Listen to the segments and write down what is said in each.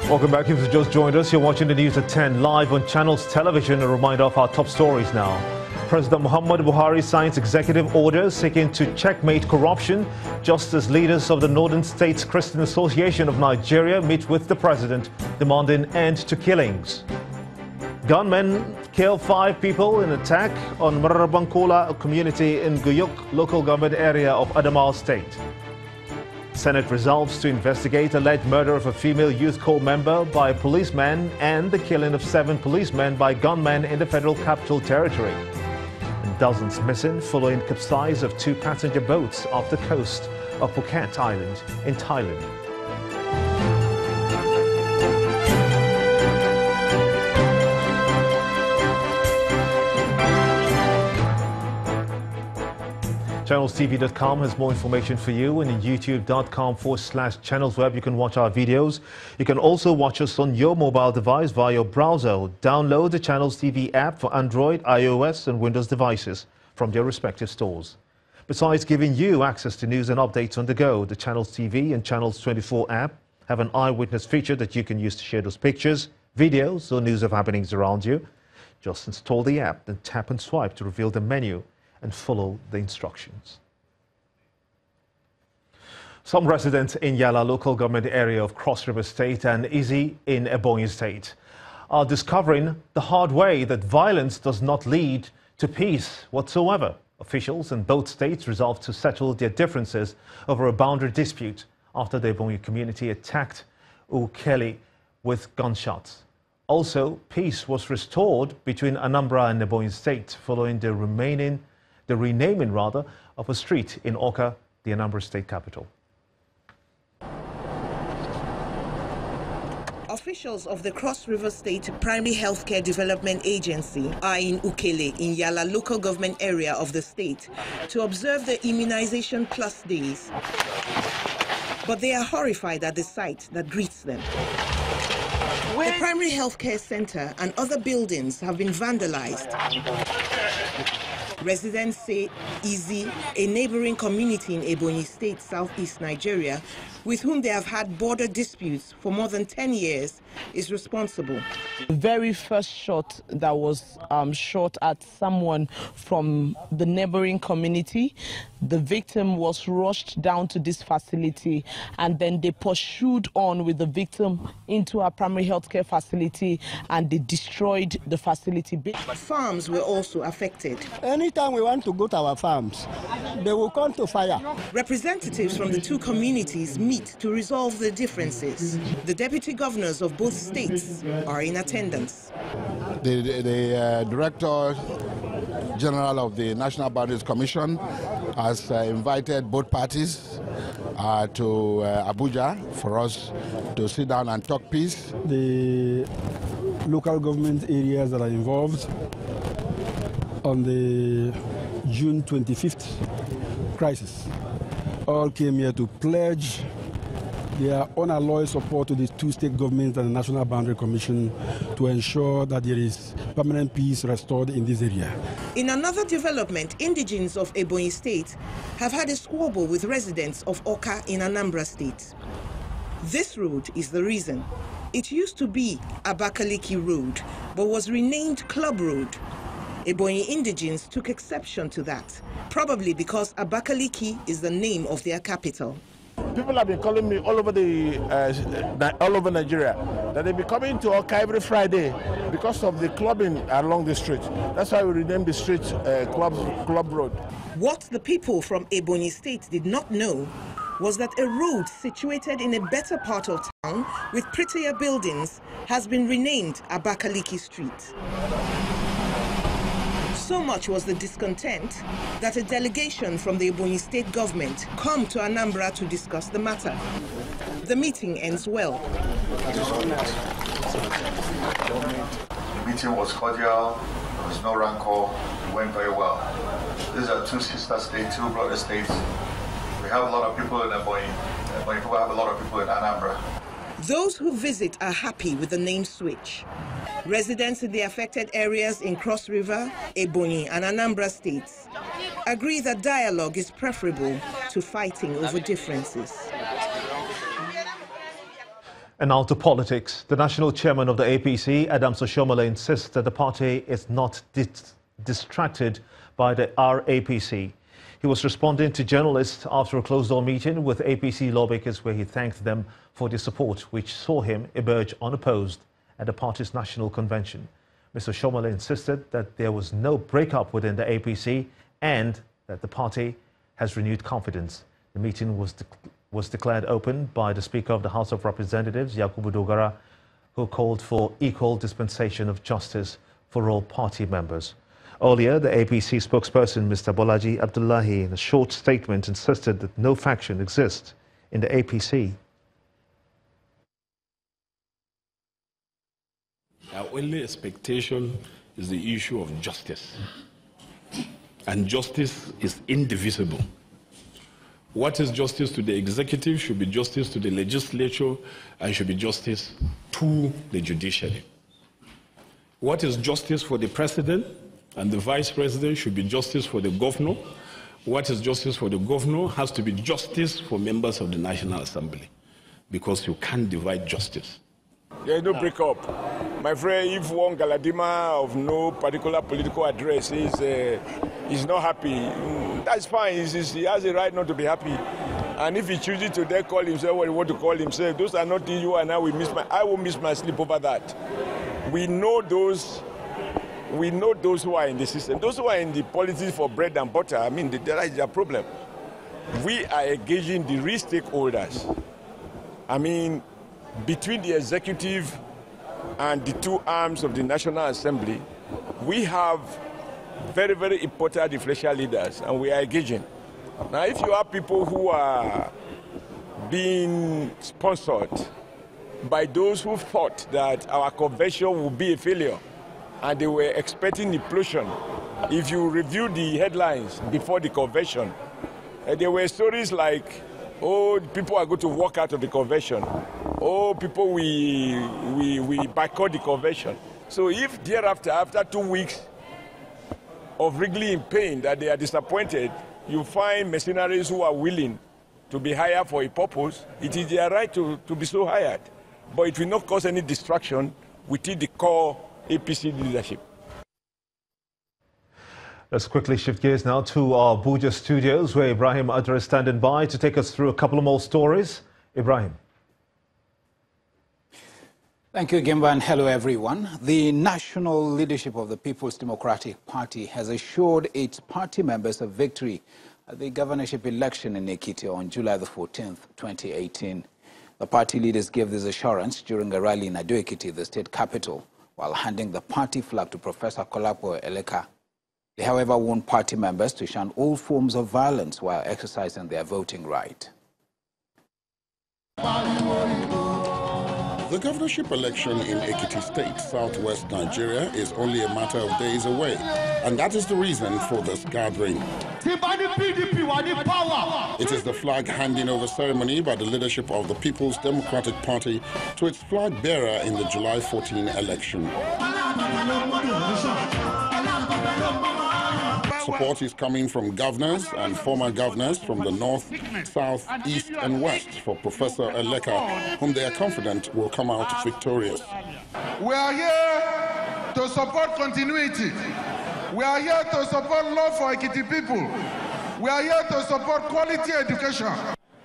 Welcome back. If you've just joined us, you're watching the news at 10 live on Channels Television. A reminder of our top stories now. President Muhammadu Buhari signs executive orders seeking to checkmate corruption, just as leaders of the Northern States Christian Association of Nigeria meet with the president, demanding end to killings. Gunmen kill 5 people in attack on Marabankola community in Guyuk local government area of Adamawa State. Senate resolves to investigate alleged murder of a female youth corps member by a policeman and the killing of 7 policemen by gunmen in the Federal Capital Territory. And dozens missing following capsize of 2 passenger boats off the coast of Phuket Island in Thailand. ChannelsTV.com has more information for you, and in youtube.com/channelsweb you can watch our videos. You can also watch us on your mobile device via your browser. Download the Channels TV app for Android, iOS and Windows devices from their respective stores. Besides giving you access to news and updates on the go, the Channels TV and Channels 24 app have an eyewitness feature that you can use to share those pictures, videos or news of happenings around you. Just install the app, then tap and swipe to reveal the menu and follow the instructions. Some residents in Yala local government area of Cross River State and Izzy in Ebonyi State are discovering the hard way that violence does not lead to peace whatsoever. Officials in both states resolved to settle their differences over a boundary dispute after the Ebonyi community attacked Ukeli with gunshots. Also, peace was restored between Anambra and Ebonyi State following the renaming of a street in Awka, the Anambra State capital. Officials of the Cross River State Primary Healthcare Development Agency are in Ukele in Yala local government area of the state to observe the immunization plus days. But they are horrified at the sight that greets them. The primary healthcare center and other buildings have been vandalized. Residents say Izzy, a neighboring community in Ebonyi State, southeast Nigeria, with whom they have had border disputes for more than 10 years, is responsible. The very first shot that was shot at someone from the neighboring community, the victim was rushed down to this facility and then they pursued on with the victim into our primary healthcare facility and they destroyed the facility. Farms were also affected. Anytime we want to go to our farms, they will come to fire. Representatives from the 2 communities meet to resolve the differences. The deputy governors of both states are in attendance. The Director General of the National Boundaries Commission has invited both parties to Abuja for us to sit down and talk peace. The local government areas that are involved on the June 25th crisis all came here to pledge their unalloyed support to the 2 state governments and the National Boundary Commission to ensure that there is permanent peace restored in this area. In another development, indigents of Ebonyi State have had a squabble with residents of Awka in Anambra State. This road is the reason. It used to be Abakaliki Road, but was renamed Club Road. Ebonyi indigents took exception to that, probably because Abakaliki is the name of their capital. People have been calling me all over Nigeria that they be coming to Awka every Friday because of the clubbing along the street. That's why we renamed the street Club Road. What the people from Ebonyi State did not know was that a road situated in a better part of town with prettier buildings has been renamed Abakaliki Street. So much was the discontent that a delegation from the Ebonyi State government come to Anambra to discuss the matter. The meeting ends well. The meeting was cordial, there was no rancor, it went very well. These are 2 sister states, 2 brother states. We have a lot of people in Ebonyi. Ebonyi people have a lot of people in Anambra. Those who visit are happy with the name switch. Residents in the affected areas in Cross River, Ebonyi and Anambra states agree that dialogue is preferable to fighting over differences. And now to politics. The national chairman of the APC, Adams Oshiomhole, insists that the party is not distracted by the RAPC. He was responding to journalists after a closed-door meeting with APC lawmakers where he thanked them for their support, which saw him emerge unopposed at the party's national convention. Mr. Oshiomhole insisted that there was no breakup within the APC and that the party has renewed confidence. The meeting was declared open by the Speaker of the House of Representatives, Yakubu Dogara, who called for equal dispensation of justice for all party members. Earlier, the APC spokesperson, Mr. Bolaji Abdullahi, in a short statement insisted that no faction exists in the APC. Our only expectation is the issue of justice. And justice is indivisible. What is justice to the executive should be justice to the legislature and should be justice to the judiciary. What is justice for the president and the vice president should be justice for the governor. What is justice for the governor has to be justice for members of the National Assembly, because you can't divide justice. There is no breakup. My friend, if one Galadima of no particular political address is not happy, that's fine. He has a right not to be happy. And if he chooses to then call himself what he wants to call himself, those are not the you and I will miss my sleep over that. We know those who are in the system. Those who are in the politics for bread and butter, I mean, that is their problem. We are engaging the real stakeholders. I mean, between the executive and the two arms of the National Assembly, we have very, very important influential leaders, and we are engaging. Now, if you have people who are being sponsored by those who thought that our convention would be a failure, and they were expecting implosion, if you review the headlines before the convention, there were stories like, oh, people are going to walk out of the convention. Oh, people, we boycott the convention. So if thereafter, after 2 weeks of wriggling in pain, that they are disappointed, you find mercenaries who are willing to be hired for a purpose, it is their right to be so hired. But it will not cause any distraction within the core APC leadership. Let's quickly shift gears now to our Abuja studios, where Ibrahim Adra is standing by to take us through a couple of more stories. Ibrahim. Thank you, Gimba, and hello, everyone. The national leadership of the People's Democratic Party has assured its party members of victory at the governorship election in Ekiti on July the 14th, 2018. The party leaders gave this assurance during a rally in Ado-Ekiti, the state capital, while handing the party flag to Professor Kolapo Eleka. They, however, warned party members to shun all forms of violence while exercising their voting right. The governorship election in Ekiti State, southwest Nigeria, is only a matter of days away, and that is the reason for this gathering. It is the flag handing over ceremony by the leadership of the People's Democratic Party to its flag bearer in the July 14 election. Support is coming from governors and former governors from the north, south, east and west for Professor Eleka, whom they are confident will come out victorious. We are here to support continuity. We are here to support love for Ekiti people. We are here to support quality education.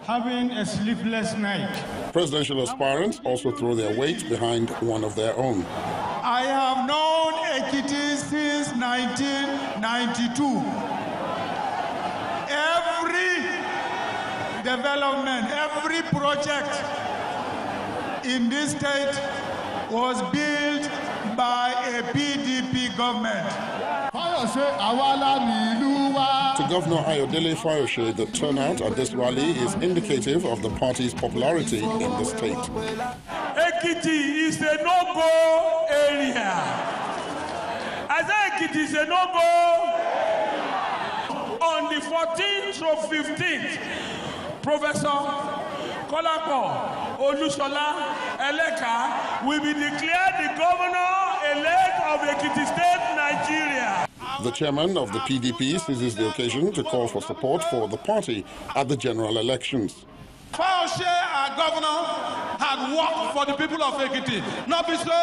Having a sleepless night. Presidential aspirants also throw their weight behind one of their own. I have known Ekiti since 1992. Every development, every project in this state was built by a PDP government. To Governor Ayodele Fayose, the turnout at this rally is indicative of the party's popularity in the state. Ekiti is a no-go area. I say Ekiti is a no-go. On the 14th to 15th, Professor Kolapo Olusola Eleka will be declared the governor-elect of Ekiti State, Nigeria. The chairman of the PDP seizes the occasion to call for support for the party at the general elections. Fayose, our governor, hard work for the people of Ekiti. Not be so.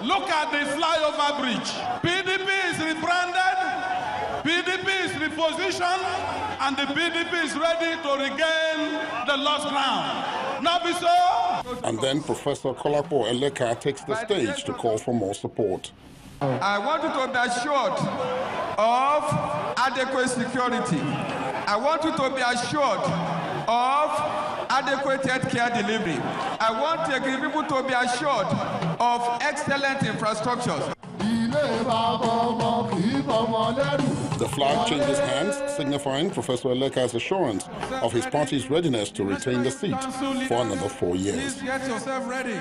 Look at the flyover bridge. PDP is rebranded, PDP is repositioned, and the PDP is ready to regain the lost ground. Not be so. And then Professor Kolapo Eleka takes the stage to call for more support. I want you to be assured of adequate security. I want you to be assured of adequate healthcare delivery. I want the people to be assured of excellent infrastructures. The flag changes hands, signifying Professor Eleka's assurance of his party's readiness to retain the seat for another 4 years. Please get yourself ready.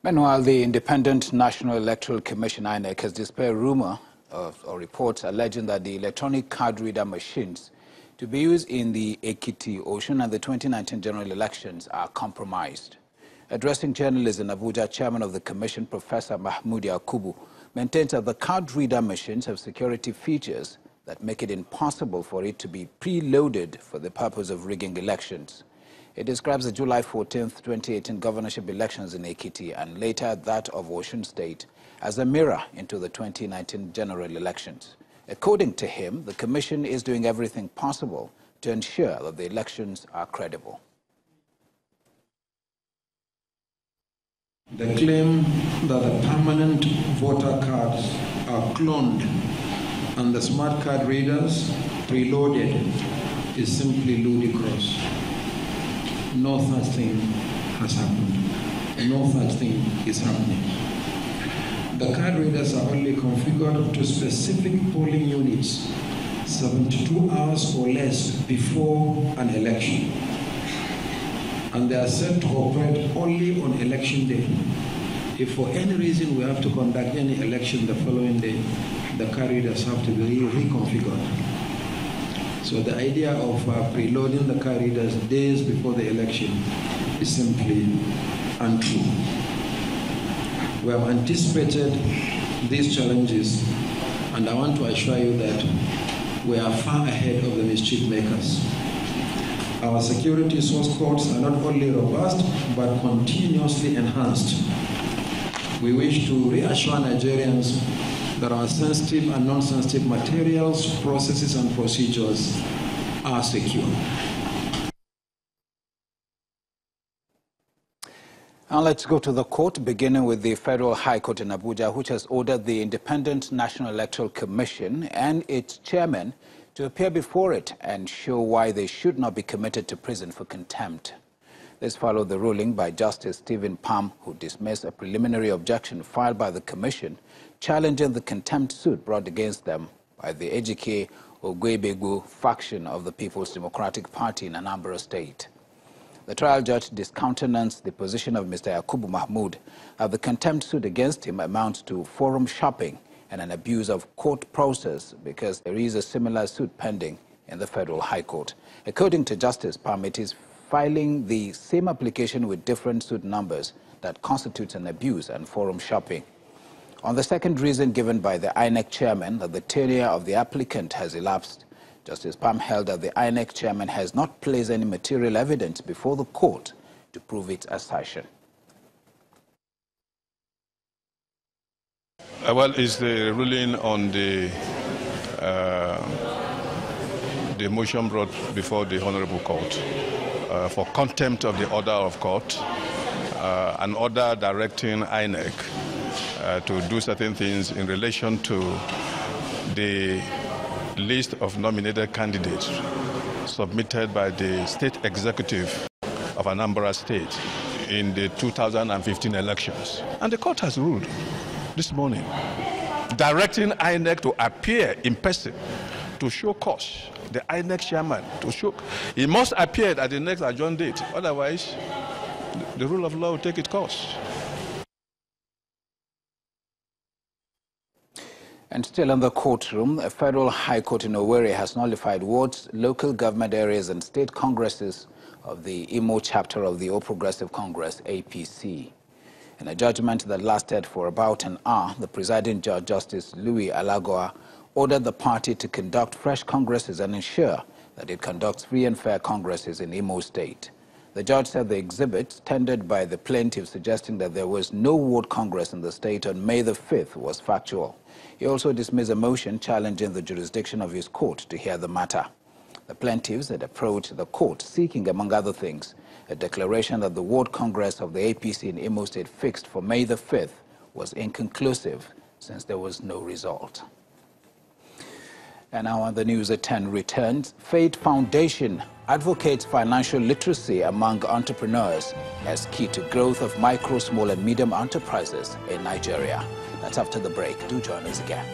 Meanwhile, the Independent National Electoral Commission, INEC, has dispelled rumor or reports alleging that the electronic card reader machines to be used in the Ekiti, Osun and the 2019 general elections are compromised. Addressing journalists in Abuja, Chairman of the Commission, Professor Mahmoud Yakubu, maintains that the card reader machines have security features that make it impossible for it to be preloaded for the purpose of rigging elections. It describes the July 14, 2018 governorship elections in Ekiti and later that of Osun State as a mirror into the 2019 general elections. According to him, the Commission is doing everything possible to ensure that the elections are credible. The claim that the permanent voter cards are cloned and the smart card readers preloaded is simply ludicrous. No such thing has happened. No such thing is happening. The card readers are only configured to specific polling units 72 hours or less before an election. And they are set to operate only on election day. If for any reason we have to conduct any election the following day, the card readers have to be reconfigured. So the idea of preloading the card readers days before the election is simply untrue. We have anticipated these challenges, and I want to assure you that we are far ahead of the mischief makers. Our security source codes are not only robust, but continuously enhanced. We wish to reassure Nigerians that our sensitive and non-sensitive materials, processes, and procedures are secure. Now let's go to the court, beginning with the Federal High Court in Abuja, which has ordered the Independent National Electoral Commission and its chairman to appear before it and show why they should not be committed to prison for contempt. This followed the ruling by Justice Stephen Palm, who dismissed a preliminary objection filed by the Commission challenging the contempt suit brought against them by the Ejike Ogwebegu faction of the People's Democratic Party in Anambra State. The trial judge discountenanced the position of Mr. Yakubu Mahmoud that the contempt suit against him amounts to forum shopping and an abuse of court process because there is a similar suit pending in the Federal High Court. According to Justice Palm, it is filing the same application with different suit numbers that constitutes an abuse and forum shopping. On the second reason given by the INEC chairman that the tenure of the applicant has elapsed, Justice Palm held that the INEC chairman has not placed any material evidence before the court to prove its assertion. Well, it's the ruling on the motion brought before the Honorable Court for contempt of the order of court, an order directing INEC to do certain things in relation to the list of nominated candidates submitted by the state executive of Anambra State in the 2015 elections. And the court has ruled this morning, directing INEC to appear in person to show cause. The INEC chairman to show, he must appear at the next adjourned date, otherwise the rule of law will take its course. And still in the courtroom, a Federal High Court in Owerri has nullified wards, local government areas and state congresses of the Imo chapter of the All Progressive Congress, APC. In a judgment that lasted for about an hour, the presiding judge, Justice Louis Alagoa, ordered the party to conduct fresh congresses and ensure that it conducts free and fair congresses in Imo State. The judge said the exhibit tendered by the plaintiff suggesting that there was no ward congress in the state on May the 5th was factual. He also dismissed a motion challenging the jurisdiction of his court to hear the matter. The plaintiffs had approached the court seeking, among other things, a declaration that the ward congress of the APC in Imo State fixed for May the 5th was inconclusive since there was no result. And now on the news at 10 returns, Fate Foundation advocates financial literacy among entrepreneurs as key to growth of micro, small and medium enterprises in Nigeria. That's after the break. Do join us again.